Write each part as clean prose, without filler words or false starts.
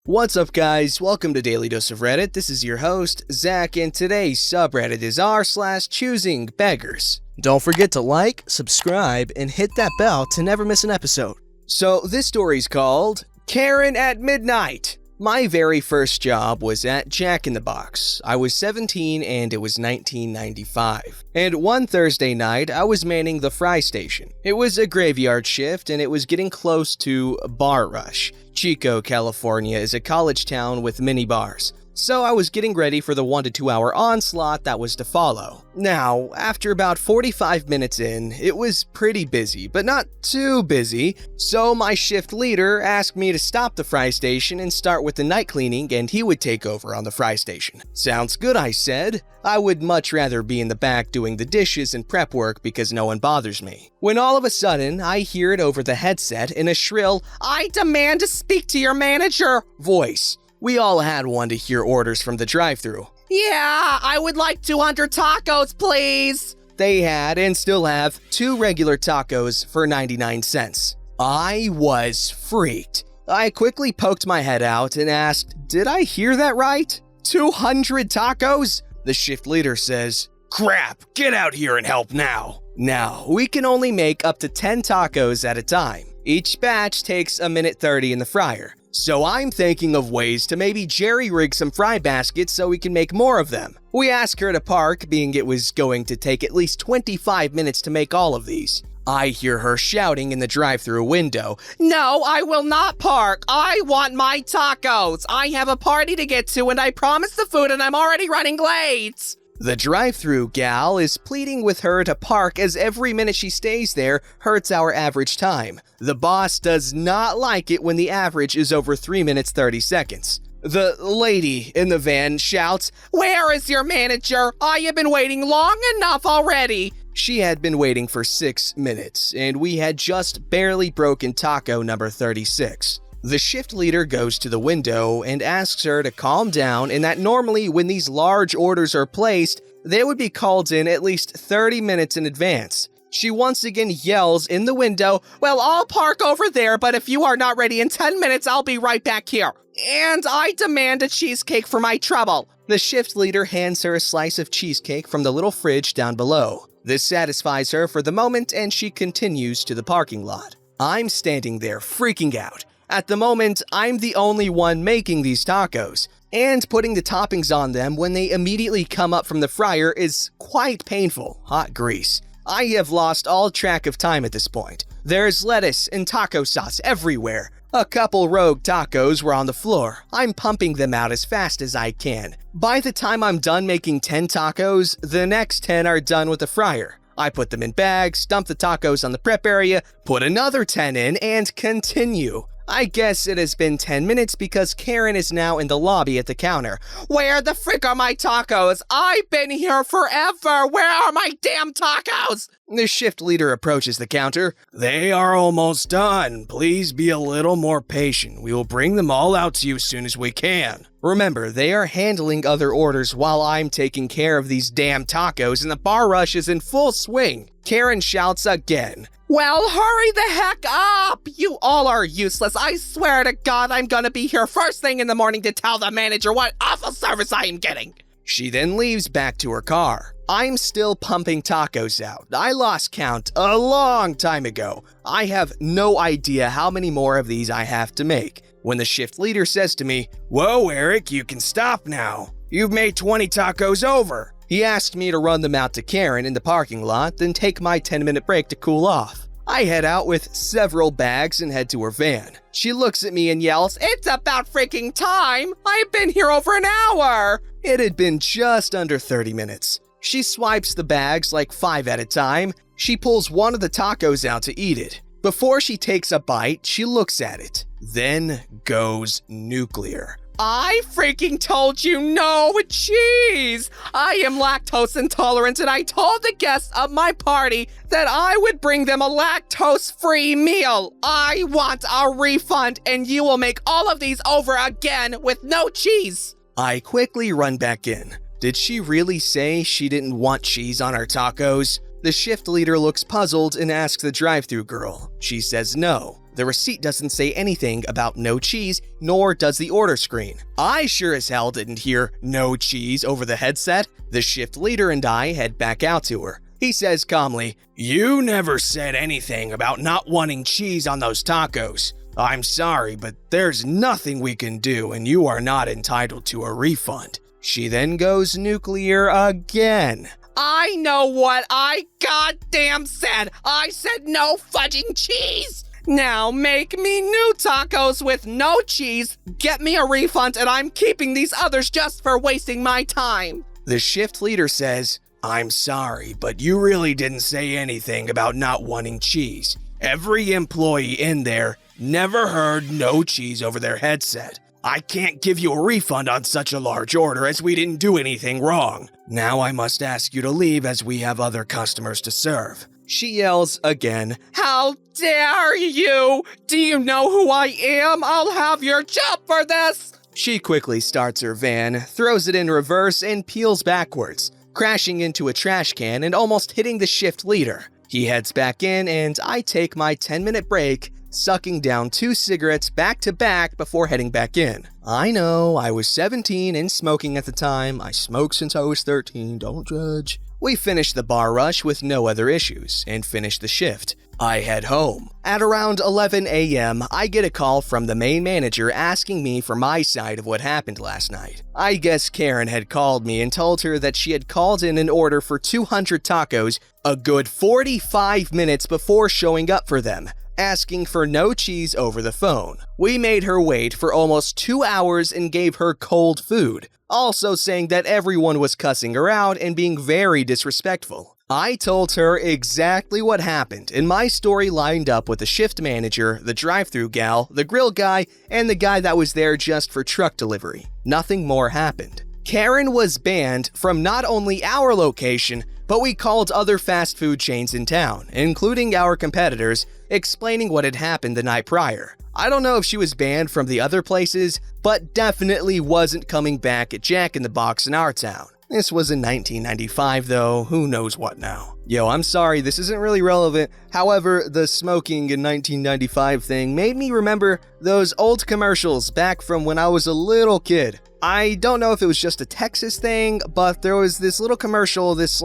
What's up, guys? Welcome to Daily Dose of Reddit. This is your host, Zach, and today's subreddit is r/ChoosingBeggars. Don't forget to like, subscribe, and hit that bell to never miss an episode. So this story's called Karen at Midnight. My very first job was at Jack in the Box. I was 17 and it was 1995. And one Thursday night, I was manning the fry station. It was a graveyard shift and it was getting close to bar rush. Chico, California is a college town with many bars. So I was getting ready for the 1 to 2 hour onslaught that was to follow. Now, after about 45 minutes in, it was pretty busy, but not too busy, so my shift leader asked me to stop the fry station and start with the night cleaning and he would take over on the fry station. Sounds good, I said. I would much rather be in the back doing the dishes and prep work because no one bothers me. When all of a sudden, I hear it over the headset in a shrill, "I demand to speak to your manager" voice. We all had one to hear orders from the drive-thru. "Yeah, I would like 200 tacos, please." They had, and still have, 2 regular tacos for 99 cents. I was freaked. I quickly poked my head out and asked, "Did I hear that right? 200 tacos?" The shift leader says, "Crap, get out here and help now." Now, we can only make up to 10 tacos at a time. Each batch takes a minute 30 in the fryer. So I'm thinking of ways to maybe jerry-rig some fry baskets so we can make more of them. We asked her to park, being it was going to take at least 25 minutes to make all of these. I hear her shouting in the drive-thru window, "No, I will not park. I want my tacos. I have a party to get to and I promised the food and I'm already running late." The drive-thru gal is pleading with her to park as every minute she stays there hurts our average time. The boss does not like it when the average is over 3 minutes 30 seconds. The lady in the van shouts, "Where is your manager? I have been waiting long enough already." She had been waiting for 6 minutes, and we had just barely broken taco number 36. The shift leader goes to the window and asks her to calm down and that normally when these large orders are placed, they would be called in at least 30 minutes in advance. She once again yells in the window, "Well, I'll park over there, but if you are not ready in 10 minutes, I'll be right back here. And I demand a cheesecake for my trouble." The shift leader hands her a slice of cheesecake from the little fridge down below. This satisfies her for the moment and she continues to the parking lot. I'm standing there freaking out. At the moment, I'm the only one making these tacos, and putting the toppings on them when they immediately come up from the fryer is quite painful. Hot grease. I have lost all track of time at this point. There's lettuce and taco sauce everywhere. A couple rogue tacos were on the floor. I'm pumping them out as fast as I can. By the time I'm done making 10 tacos, the next 10 are done with the fryer. I put them in bags, dump the tacos on the prep area, put another 10 in, and continue. I guess it has been 10 minutes because Karen is now in the lobby at the counter. "Where the frick are my tacos? I've been here forever. Where are my damn tacos?" The shift leader approaches the counter. "They are almost done. Please be a little more patient. We will bring them all out to you as soon as we can." Remember, they are handling other orders while I'm taking care of these damn tacos and the bar rush is in full swing. Karen shouts again. "Well, hurry the heck up! You all are useless. I swear to God I'm gonna be here first thing in the morning to tell the manager what awful service I am getting." She then leaves back to her car. I'm still pumping tacos out. I lost count a long time ago. I have no idea how many more of these I have to make. When the shift leader says to me, "Whoa, Eric, you can stop now. You've made 20 tacos over." He asked me to run them out to Karen in the parking lot, then take my 10-minute break to cool off. I head out with several bags and head to her van. She looks at me and yells, "It's about freaking time! I've been here over an hour!" It had been just under 30 minutes. She swipes the bags like 5 at a time. She pulls one of the tacos out to eat it. Before she takes a bite, she looks at it, then goes nuclear. "I freaking told you no cheese! I am lactose intolerant and I told the guests of my party that I would bring them a lactose-free meal. I want a refund and you will make all of these over again with no cheese." I quickly run back in. Did she really say she didn't want cheese on our tacos? The shift leader looks puzzled and asks the drive-thru girl. She says no. The receipt doesn't say anything about no cheese, nor does the order screen. I sure as hell didn't hear no cheese over the headset. The shift leader and I head back out to her. He says calmly, "You never said anything about not wanting cheese on those tacos. I'm sorry, but there's nothing we can do and you are not entitled to a refund." She then goes nuclear again. "I know what I goddamn said. I said no fudging cheese. Now make me new tacos with no cheese, get me a refund, and I'm keeping these others just for wasting my time." The shift leader says, "I'm sorry, but you really didn't say anything about not wanting cheese. Every employee in there never heard no cheese over their headset. I can't give you a refund on such a large order as we didn't do anything wrong. Now I must ask you to leave as we have other customers to serve." She yells again, "How dare you! Do you know who I am? I'll have your job for this!" She quickly starts her van, throws it in reverse, and peels backwards, crashing into a trash can and almost hitting the shift leader. He heads back in and I take my 10-minute break, sucking down 2 cigarettes back to back before heading back in. I know, I was 17 and smoking at the time. I smoked since I was 13, don't judge. We finish the bar rush with no other issues and finish the shift. I head home. At around 11 a.m., I get a call from the main manager asking me for my side of what happened last night. I guess Karen had called me and told her that she had called in an order for 200 tacos a good 45 minutes before showing up for them, asking for no cheese over the phone. We made her wait for almost 2 hours and gave her cold food, also saying that everyone was cussing her out and being very disrespectful. I told her exactly what happened, and my story lined up with the shift manager, the drive-thru gal, the grill guy, and the guy that was there just for truck delivery. Nothing more happened. Karen was banned from not only our location, but we called other fast food chains in town, including our competitors, explaining what had happened the night prior. I don't know if she was banned from the other places, but definitely wasn't coming back at Jack in the Box in our town. This was in 1995 though, who knows what now. Yo, I'm sorry, this isn't really relevant. However, the smoking in 1995 thing made me remember those old commercials back from when I was a little kid. I don't know if it was just a Texas thing, but there was this little commercial, this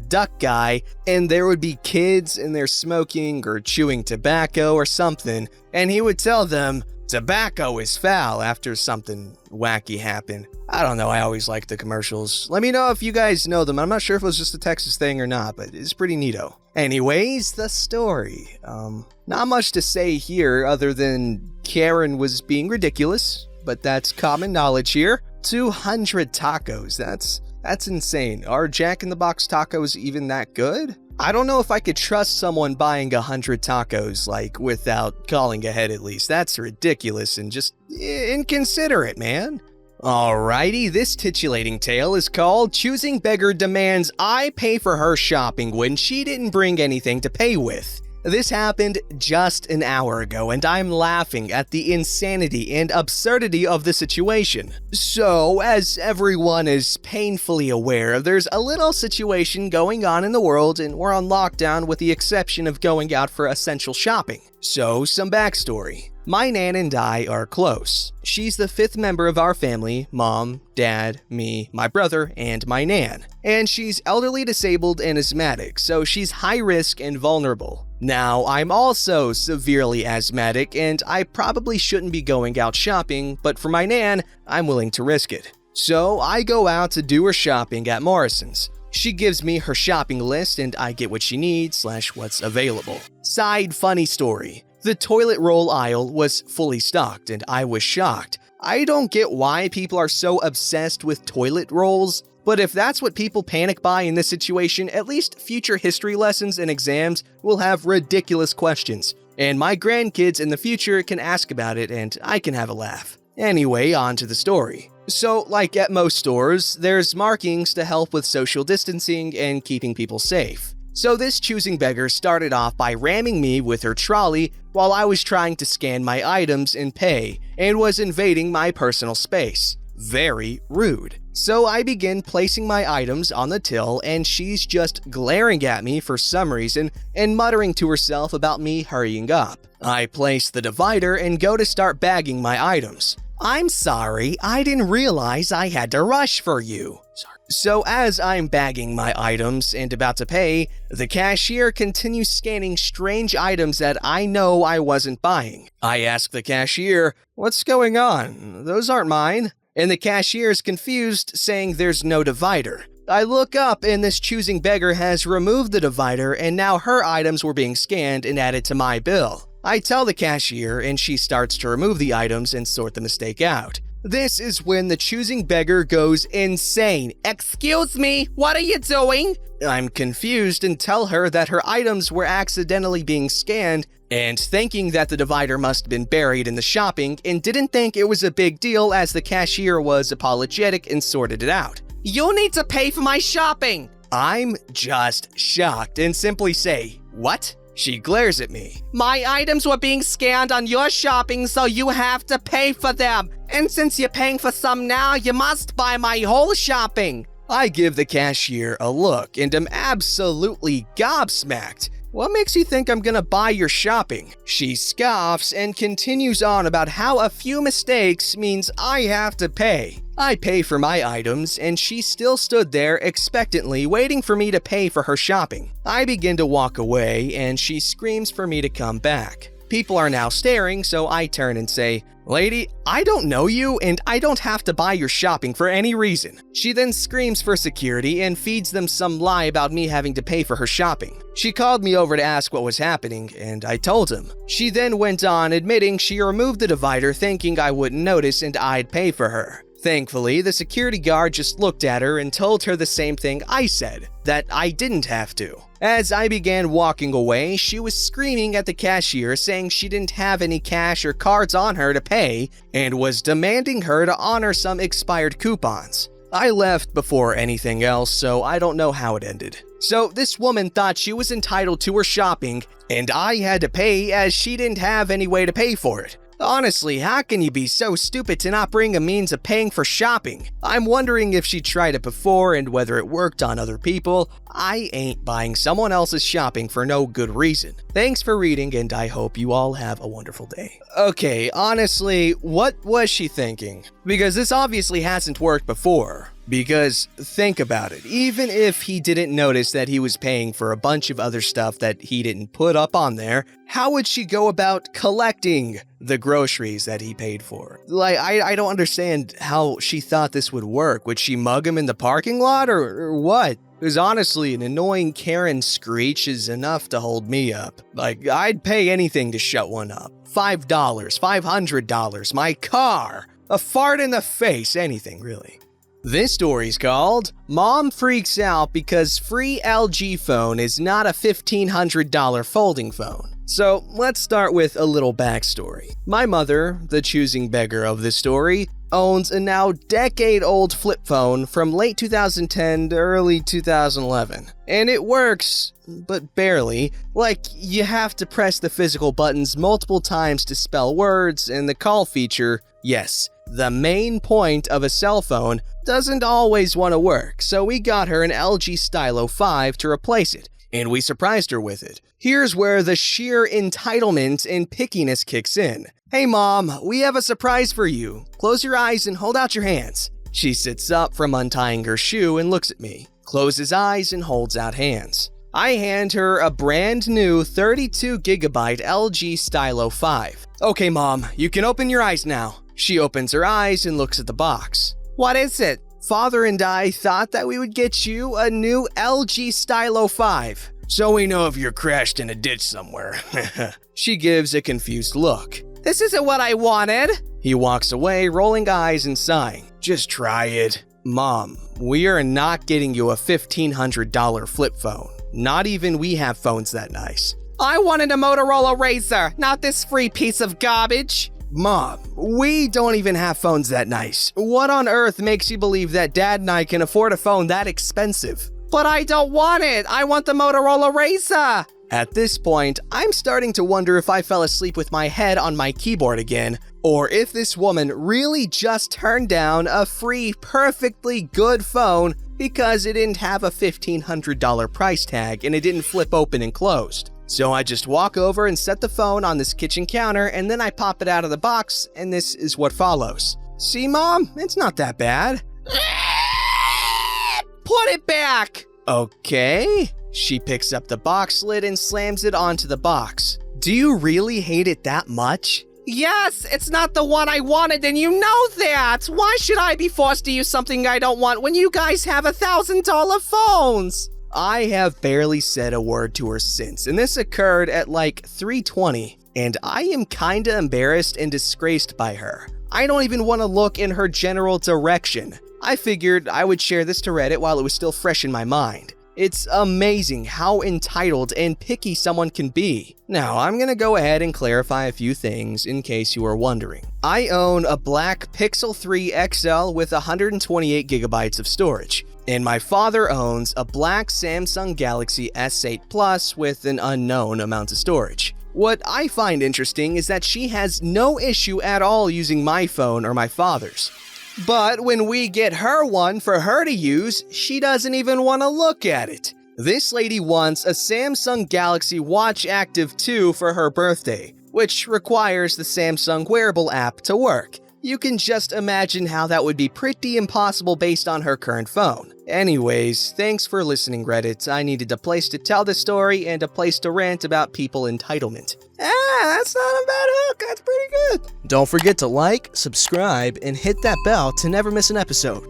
duck guy, and there would be kids and they're smoking or chewing tobacco or something, and he would tell them, "Tobacco is foul," after something wacky happened. I don't know, I always liked the commercials. Let me know if you guys know them. I'm not sure if it was just a Texas thing or not, but it's pretty neato. Anyways, the story. Not much to say here other than Karen was being ridiculous, but that's common knowledge here. 200 tacos, that's insane. Are Jack in the Box tacos even that good? I don't know if I could trust someone buying 100 tacos, without calling ahead at least. That's ridiculous and just inconsiderate, man. Alrighty, this titillating tale is called Choosing Beggar Demands I Pay for Her Shopping When She Didn't Bring Anything to Pay With. This happened just an hour ago, and I'm laughing at the insanity and absurdity of the situation. So, as everyone is painfully aware, there's a little situation going on in the world, and we're on lockdown with the exception of going out for essential shopping. So, some backstory. My nan and I are close. She's the 5th member of our family: mom, dad, me, my brother, and my nan. And she's elderly disabled and asthmatic, so she's high risk and vulnerable. Now, I'm also severely asthmatic, and I probably shouldn't be going out shopping, but for my nan, I'm willing to risk it. So I go out to do her shopping at Morrison's. She gives me her shopping list and I get what she needs / what's available. Side funny story. The toilet roll aisle was fully stocked and I was shocked. I don't get why people are so obsessed with toilet rolls, but if that's what people panic buy in this situation, at least future history lessons and exams will have ridiculous questions. And my grandkids in the future can ask about it and I can have a laugh. Anyway, on to the story. So, like at most stores, there's markings to help with social distancing and keeping people safe. So this choosing beggar started off by ramming me with her trolley while I was trying to scan my items and pay, and was invading my personal space. very rude. So I begin placing my items on the till and she's just glaring at me for some reason and muttering to herself about me hurrying up. I place the divider and go to start bagging my items. "I'm sorry, I didn't realize I had to rush for you." So as I'm bagging my items and about to pay, the cashier continues scanning strange items that I know I wasn't buying. I ask the cashier, "What's going on? Those aren't mine." And the cashier is confused, saying there's no divider. I look up and this choosing beggar has removed the divider and now her items were being scanned and added to my bill. I tell the cashier and she starts to remove the items and sort the mistake out. This is when the choosing beggar goes insane. "Excuse me, what are you doing?" I'm confused and tell her that her items were accidentally being scanned and thinking that the divider must have been buried in the shopping and didn't think it was a big deal as the cashier was apologetic and sorted it out. "You need to pay for my shopping." I'm just shocked and simply say, "What?" She glares at me. "My items were being scanned on your shopping, so you have to pay for them. And since you're paying for some now, you must buy my whole shopping." I give the cashier a look and am absolutely gobsmacked. "What makes you think I'm gonna buy your shopping?" She scoffs and continues on about how a few mistakes means I have to pay. I pay for my items and she still stood there expectantly waiting for me to pay for her shopping. I begin to walk away and she screams for me to come back. People are now staring, so I turn and say, "Lady, I don't know you and I don't have to buy your shopping for any reason." She then screams for security and feeds them some lie about me having to pay for her shopping. She called me over to ask what was happening and I told him. She then went on admitting she removed the divider thinking I wouldn't notice and I'd pay for her. Thankfully, the security guard just looked at her and told her the same thing I said, that I didn't have to. As I began walking away, she was screaming at the cashier saying she didn't have any cash or cards on her to pay and was demanding her to honor some expired coupons. I left before anything else, so I don't know how it ended. So this woman thought she was entitled to her shopping and I had to pay as she didn't have any way to pay for it. Honestly, how can you be so stupid to not bring a means of paying for shopping? I'm wondering if she tried it before and whether it worked on other people. I ain't buying someone else's shopping for no good reason. Thanks for reading and I hope you all have a wonderful day. Okay, honestly, what was she thinking? Because this obviously hasn't worked before. Because think about it, even if he didn't notice that he was paying for a bunch of other stuff that he didn't put up on there, how would she go about collecting the groceries that he paid for? Like, I don't understand how she thought this would work. Would she mug him in the parking lot or what? Because honestly, an annoying Karen screech is enough to hold me up. Like, I'd pay anything to shut one up. $5, $500, my car, a fart in the face, anything really. This story's called Mom Freaks Out Because Free LG Phone is Not a $1,500 Folding Phone. So let's start with a little backstory. My mother, the choosing beggar of this story, owns a now decade-old flip phone from late 2010 to early 2011. And it works, but barely. Like, you have to press the physical buttons multiple times to spell words, and the call feature, yes, the main point of a cell phone, doesn't always want to work, so we got her an LG Stylo 5 to replace it, and we surprised her with it. Here's where the sheer entitlement and pickiness kicks in. "Hey mom, we have a surprise for you. Close your eyes and hold out your hands." She sits up from untying her shoe and looks at me, closes eyes and holds out hands. I hand her a brand new 32GB LG Stylo 5. "Okay mom, you can open your eyes now." She opens her eyes and looks at the box. "What is it?" "Father and I thought that we would get you a new LG Stylo 5. So we know if you're crashed in a ditch somewhere." She gives a confused look. "This isn't what I wanted." He walks away, rolling eyes and sighing. "Just try it." "Mom, we are not getting you a $1,500 flip phone. Not even we have phones that nice." "I wanted a Motorola Razr, not this free piece of garbage." "Mom, we don't even have phones that nice. What on earth makes you believe that Dad and I can afford a phone that expensive?" "But I don't want it. I want the Motorola Razr." At this point, I'm starting to wonder if I fell asleep with my head on my keyboard again, or if this woman really just turned down a free, perfectly good phone because it didn't have a $1,500 price tag and it didn't flip open and closed. So I just walk over and set the phone on this kitchen counter, and then I pop it out of the box, and this is what follows. See, Mom? It's not that bad. Put it back! Okay. She picks up the box lid and slams it onto the box. Do you really hate it that much? Yes, it's not the one I wanted, and you know that! Why should I be forced to use something I don't want when you guys have $1,000 phones? I have barely said a word to her since, and this occurred at like 3:20, and I am kinda embarrassed and disgraced by her. I don't even want to look in her general direction. I figured I would share this to Reddit while it was still fresh in my mind. It's amazing how entitled and picky someone can be. Now, I'm gonna go ahead and clarify a few things in case you are wondering. I own a black Pixel 3 XL with 128 gigabytes of storage, and my father owns a black Samsung Galaxy S8 Plus with an unknown amount of storage. What I find interesting is that she has no issue at all using my phone or my father's. But when we get her one for her to use, she doesn't even want to look at it. This lady wants a Samsung Galaxy Watch Active 2 for her birthday, which requires the Samsung wearable app to work. You can just imagine how that would be pretty impossible based on her current phone. Anyways, thanks for listening, Reddit. I needed a place to tell the story and a place to rant about people entitlement. That's not a bad hook. That's pretty good. Don't forget to like, subscribe, and hit that bell to never miss an episode.